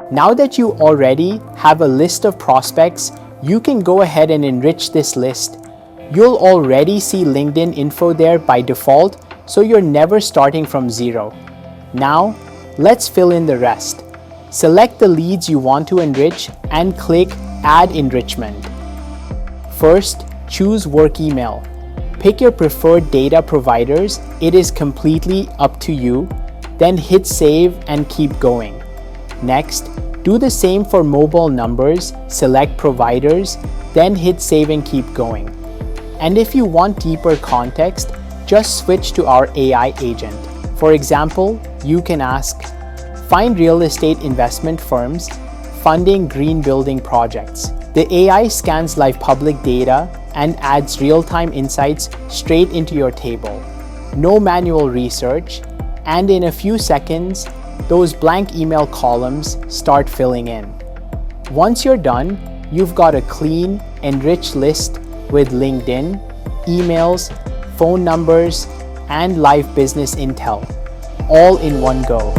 Now that you already have a list of prospects, you can go ahead and enrich this list. You'll already see LinkedIn info there by default, so you're never starting from zero. Now, let's fill in the rest. Select the leads you want to enrich and click Add Enrichment. First, choose work email. Pick your preferred data providers. It is completely up to you. Then hit save and keep going. Next, do the same for mobile numbers, select providers, then hit save and keep going. And if you want deeper context, just switch to our AI agent. For example, you can ask, find real estate investment firms funding green building projects. The AI scans live public data and adds real-time insights straight into your table. No manual research, and in a few seconds, those blank email columns start filling in. Once you're done, you've got a clean, enriched list with LinkedIn, emails, phone numbers, and live business intel, all in one go.